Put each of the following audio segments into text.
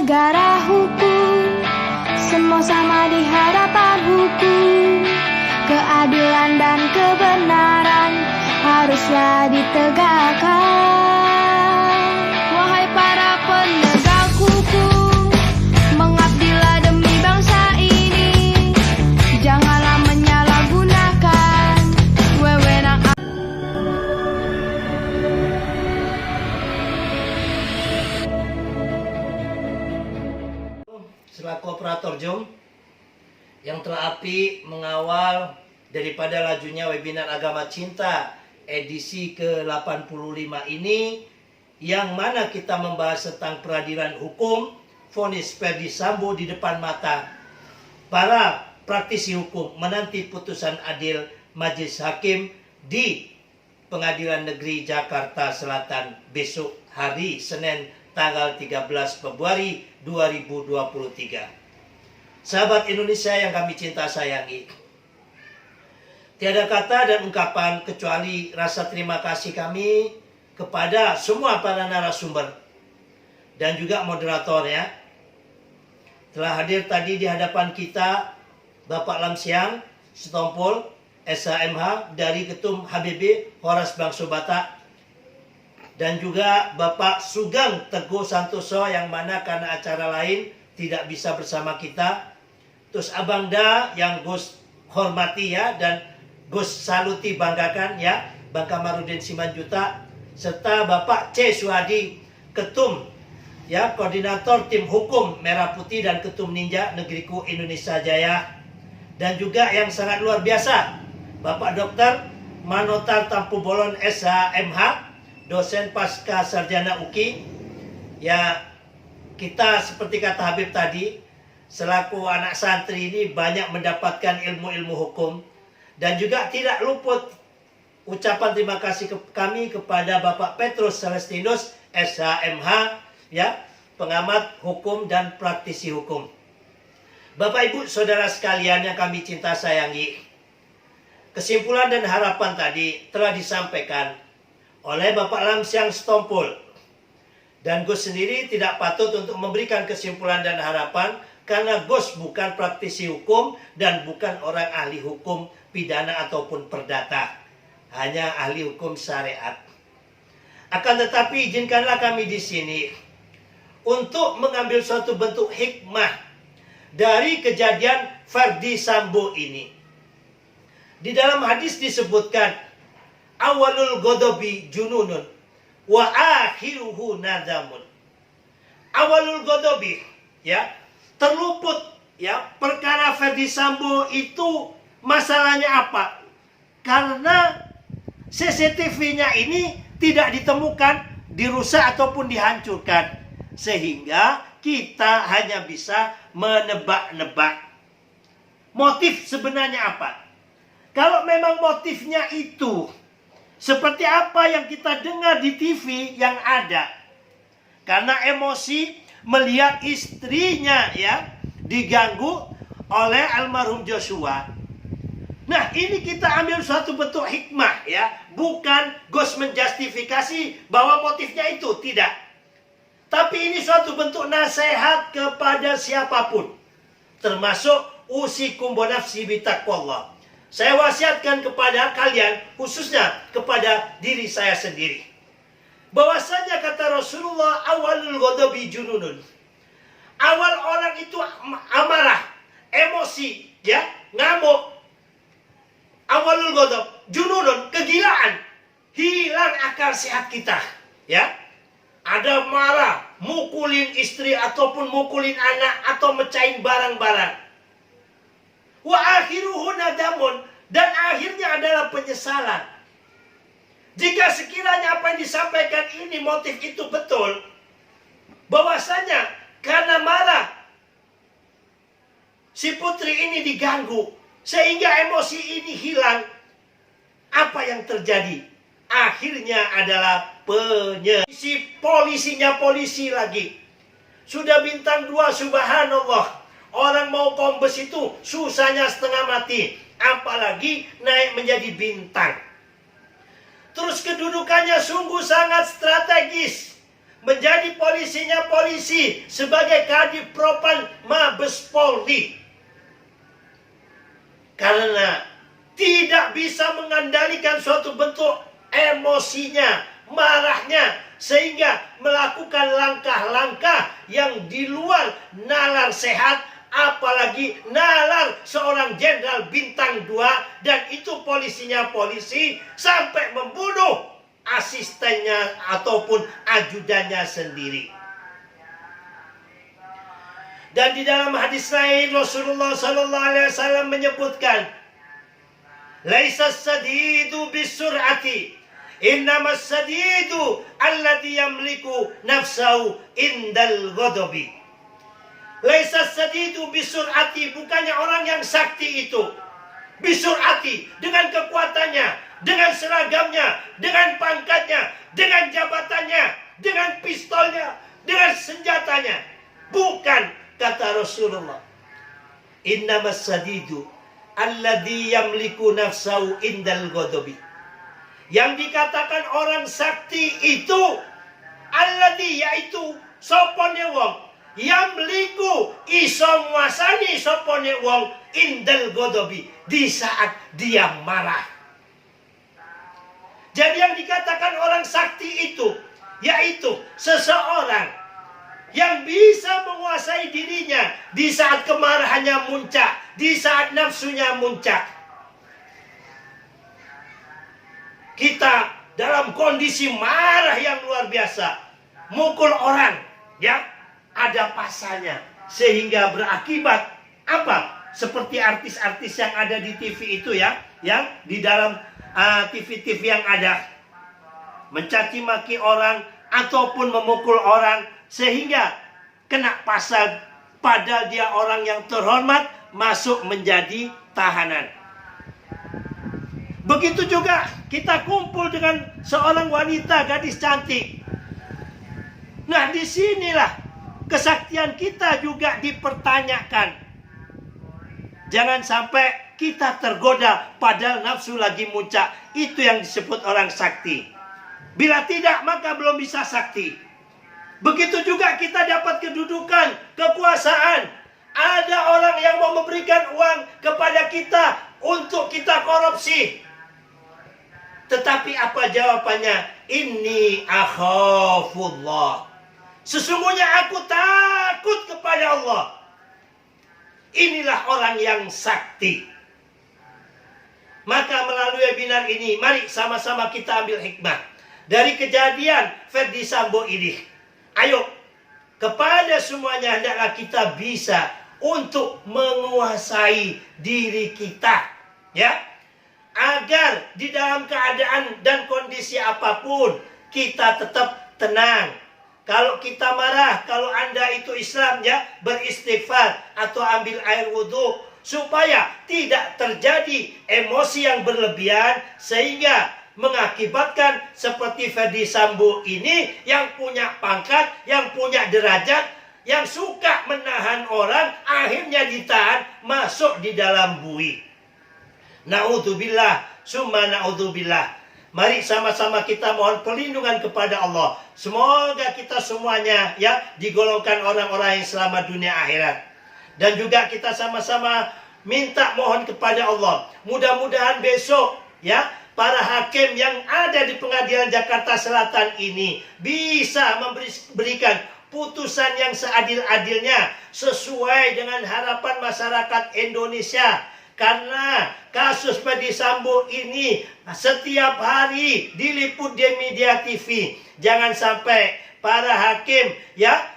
negara hukum, semua sama di hadapan hukum. Keadilan dan kebenaran haruslah ditegakkan. Wahai para penegak hukum, mengabdilah demi bangsa ini. Janganlah menyalahgunakan wewenang. Selaku operator Zoom yang telah api mengawal daripada lajunya webinar Agama Cinta edisi ke-85 ini, yang mana kita membahas tentang peradilan hukum, vonis Ferdy Sambo di depan mata para praktisi hukum menanti putusan adil Majelis Hakim di Pengadilan Negeri Jakarta Selatan besok hari Senin tanggal 13 Februari 2023. Sahabat Indonesia yang kami cinta sayangi, tiada kata dan ungkapan kecuali rasa terima kasih kami kepada semua para narasumber dan juga moderator ya. Telah hadir tadi di hadapan kita Bapak Lamsiang Setompul SHMH dari Ketum HBB Horas Bangso Batak, dan juga Bapak Sugeng Teguh Santoso yang mana karena acara lain tidak bisa bersama kita. Terus Abang Da yang Gus hormati ya, dan Gus saluti banggakan ya, Bang Kamarudin Simanjuta, serta Bapak C. Suhadi Ketum ya, Koordinator Tim Hukum Merah Putih dan Ketum Ninja Negeriku Indonesia Jaya, dan juga yang sangat luar biasa Bapak Dr. Manotar Tampu Bolon SHMH, dosen pasca sarjana UKI ya. Kita seperti kata Habib tadi, selaku anak santri ini banyak mendapatkan ilmu-ilmu hukum, dan juga tidak luput ucapan terima kasih kami kepada Bapak Petrus Celestinus SHMH ya, pengamat hukum dan praktisi hukum. Bapak Ibu Saudara sekalian yang kami cinta sayangi, kesimpulan dan harapan tadi telah disampaikan oleh Bapak Lamsiang Setompul, dan Gus sendiri tidak patut untuk memberikan kesimpulan dan harapan karena Gus bukan praktisi hukum dan bukan orang ahli hukum pidana ataupun perdata, hanya ahli hukum syariat. Akan tetapi izinkanlah kami di sini untuk mengambil suatu bentuk hikmah dari kejadian Ferdy Sambo ini. Di dalam hadis disebutkan, awalul godobi jununun wa akhiruhu nadamun. Awalul godobi ya, terluput ya, perkara Ferdy Sambo itu masalahnya apa? Karena CCTV-nya ini tidak ditemukan, dirusak ataupun dihancurkan, sehingga kita hanya bisa menebak-nebak motif sebenarnya apa. Kalau memang motifnya itu seperti apa yang kita dengar di TV yang ada, karena emosi melihat istrinya ya diganggu oleh almarhum Joshua. Nah, ini kita ambil suatu bentuk hikmah ya, bukan Gus menjustifikasi bahwa motifnya itu, tidak. Tapi ini suatu bentuk nasihat kepada siapapun, termasuk usikum bonafsi bitaqwallah. Saya wasiatkan kepada kalian, khususnya kepada diri saya sendiri, bahwasanya kata Rasulullah, awalul ghadabi jununun. Awal orang itu amarah, emosi, ya, ngamuk. Awalul ghadab jununun, kegilaan, hilang akal sehat kita, ya. Ada marah, mukulin istri ataupun mukulin anak atau mecahin barang-barang. Wa akhiruhu nadamun, dan akhirnya adalah penyesalan. Jika sekiranya apa yang disampaikan ini motif itu betul, bahwasanya karena marah si putri ini diganggu sehingga emosi ini hilang, apa yang terjadi? Akhirnya adalah polisinya polisi lagi. Sudah bintang 2, subhanallah. Orang mau kombes itu susahnya setengah mati, apalagi naik menjadi bintang. Terus kedudukannya sungguh sangat strategis. Menjadi polisi polisinya polisi sebagai Kadif Propam Mabes Polri. Karena tidak bisa mengendalikan suatu bentuk emosinya, marahnya, sehingga melakukan langkah-langkah yang di luar nalar sehat, apalagi nalar seorang jenderal bintang 2, dan itu polisinya polisi, sampai membunuh asistennya ataupun ajudannya sendiri. Dan di dalam hadis lain Rasulullah sallallahu alaihi wasallam menyebutkan, "Laisa as-sadidu bisur'ati, innamas sadidu alladhi yamliku nafsahu indal ghadabi." Laisa as-sadidu bisur'ati, bukannya orang yang sakti itu bisur'ati, dengan kekuatannya, dengan seragamnya, dengan pangkatnya, dengan jabatannya, dengan pistolnya, dengan senjatanya. Bukan, kata Rasulullah. Innamas sadidu alladhi yamliku nafsahu indal ghadabi. Yang dikatakan orang sakti itu alladhi, yaitu sopone wong yamliku, iso nguasani sopone wong indal ghadabi, di saat dia marah. Jadi yang dikatakan orang sakti itu yaitu seseorang yang bisa menguasai dirinya di saat kemarahannya muncak, di saat nafsunya muncak. Kita dalam kondisi marah yang luar biasa, mukul orang, ya, ada pasalnya, sehingga berakibat apa? Seperti artis-artis yang ada di TV itu, ya, yang di dalam TV-TV yang ada, mencaci maki orang ataupun memukul orang, sehingga kena pasal, padahal dia orang yang terhormat, masuk menjadi tahanan. Begitu juga kita kumpul dengan seorang wanita, gadis cantik. Nah, disinilah kesaktian kita juga dipertanyakan. Jangan sampai kita tergoda padahal nafsu lagi muncak. Itu yang disebut orang sakti. Bila tidak, maka belum bisa sakti. Begitu juga kita dapat kedudukan, kekuasaan. Ada orang yang mau memberikan uang kepada kita untuk kita korupsi. Tetapi apa jawabannya? Inni akhafullah. Sesungguhnya aku takut kepada Allah. Inilah orang yang sakti. Maka melalui webinar ini, mari sama-sama kita ambil hikmah dari kejadian Ferdi Sambo ini. Ayo, kepada semuanya hendaklah kita bisa untuk menguasai diri kita, ya, agar di dalam keadaan dan kondisi apapun kita tetap tenang. Kalau kita marah, kalau Anda itu Islam, ya, beristighfar atau ambil air wudhu supaya tidak terjadi emosi yang berlebihan sehingga mengakibatkan seperti Ferdi Sambo ini yang punya pangkat, yang punya derajat, yang suka menahan orang, akhirnya ditahan masuk di dalam bui. Na'udzubillah, summa na'udzubillah. Mari sama-sama kita mohon perlindungan kepada Allah. Semoga kita semuanya, ya, digolongkan orang-orang yang selamat dunia akhirat. Dan juga kita sama-sama minta mohon kepada Allah. Mudah-mudahan besok, ya, para hakim yang ada di Pengadilan Jakarta Selatan ini bisa memberikan putusan yang seadil-adilnya sesuai dengan harapan masyarakat Indonesia. Karena kasus Ferdi Sambo ini setiap hari diliput di media TV. Jangan sampai para hakim, ya,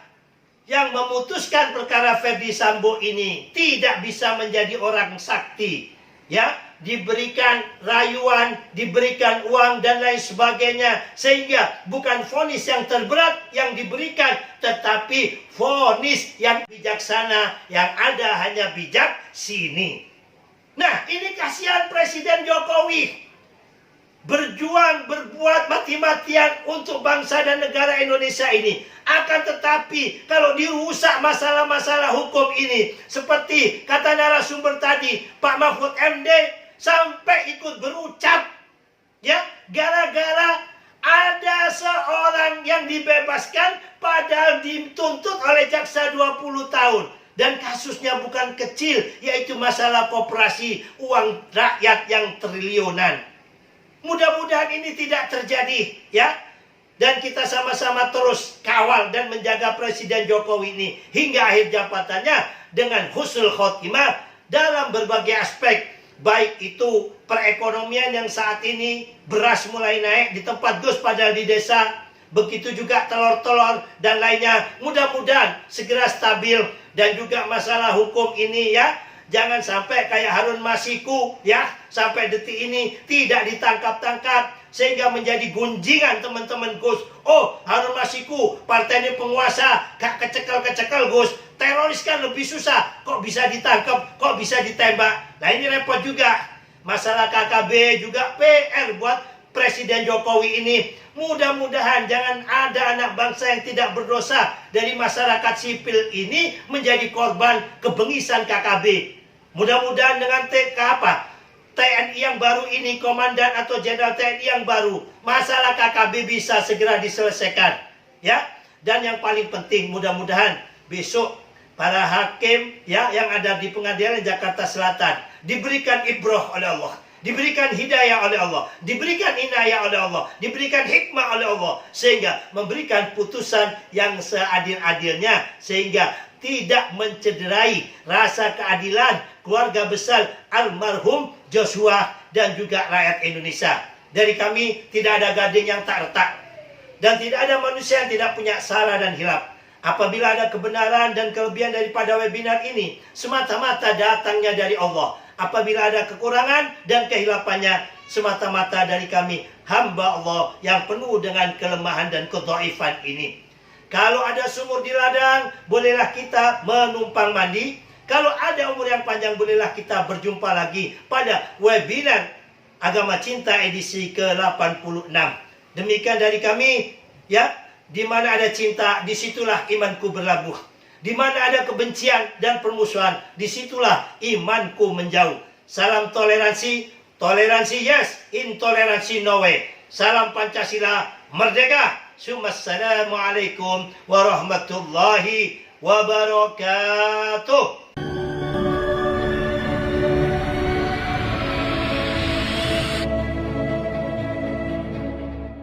yang memutuskan perkara Ferdi Sambo ini tidak bisa menjadi orang sakti, ya, diberikan rayuan, diberikan uang dan lain sebagainya, sehingga bukan vonis yang terberat yang diberikan, tetapi vonis yang bijaksana, yang ada hanya bijak sini. Nah, ini kasihan Presiden Jokowi, berjuang, berbuat mati-matian untuk bangsa dan negara Indonesia ini. Akan tetapi kalau dirusak masalah-masalah hukum ini, seperti kata narasumber tadi, Pak Mahfud MD sampai ikut berucap, ya, gara-gara ada seorang yang dibebaskan padahal dituntut oleh jaksa 20 tahun. Dan kasusnya bukan kecil, yaitu masalah koperasi uang rakyat yang triliunan. Mudah-mudahan ini tidak terjadi, ya. Dan kita sama-sama terus kawal dan menjaga Presiden Jokowi ini hingga akhir jabatannya dengan husnul khotimah dalam berbagai aspek. Baik itu perekonomian yang saat ini beras mulai naik di tempat Gus padahal di desa. Begitu juga telur-telur dan lainnya. Mudah-mudahan segera stabil. Dan juga masalah hukum ini, ya. Jangan sampai kayak Harun Masiku, ya. Sampai detik ini tidak ditangkap-tangkap. Sehingga menjadi gunjingan teman-teman Gus. Oh, Harun Masiku, partai ini penguasa. Gak kecekel-kecekel Gus. Teroris kan lebih susah. Kok bisa ditangkap? Kok bisa ditembak? Nah ini repot juga. Masalah KKB juga PR buat Presiden Jokowi ini. Mudah-mudahan jangan ada anak bangsa yang tidak berdosa dari masyarakat sipil ini menjadi korban kebengisan KKB. Mudah-mudahan dengan TNI yang baru ini, komandan atau jenderal TNI yang baru, masalah KKB bisa segera diselesaikan, ya. Dan yang paling penting, mudah-mudahan besok para hakim, ya, yang ada di Pengadilan Jakarta Selatan diberikan ibroh oleh Allah, diberikan hidayah oleh Allah, diberikan inayah oleh Allah, diberikan hikmah oleh Allah, sehingga memberikan putusan yang seadil-adilnya, sehingga tidak mencederai rasa keadilan keluarga besar almarhum Joshua dan juga rakyat Indonesia. Dari kami tidak ada gading yang tak retak, dan tidak ada manusia yang tidak punya salah dan hilaf. Apabila ada kebenaran dan kelebihan daripada webinar ini, semata-mata datangnya dari Allah. Apabila ada kekurangan dan kehilafannya, semata-mata dari kami, hamba Allah yang penuh dengan kelemahan dan kedhaifan ini. Kalau ada sumur di ladang, bolehlah kita menumpang mandi. Kalau ada umur yang panjang, bolehlah kita berjumpa lagi pada webinar Agama Cinta edisi ke-86. Demikian dari kami, ya. Di mana ada cinta, disitulah imanku berlabuh. Di mana ada kebencian dan permusuhan, disitulah imanku menjauh. Salam toleransi, toleransi yes, intoleransi no way. Salam Pancasila, merdeka. Assalamualaikum warahmatullahi wabarakatuh.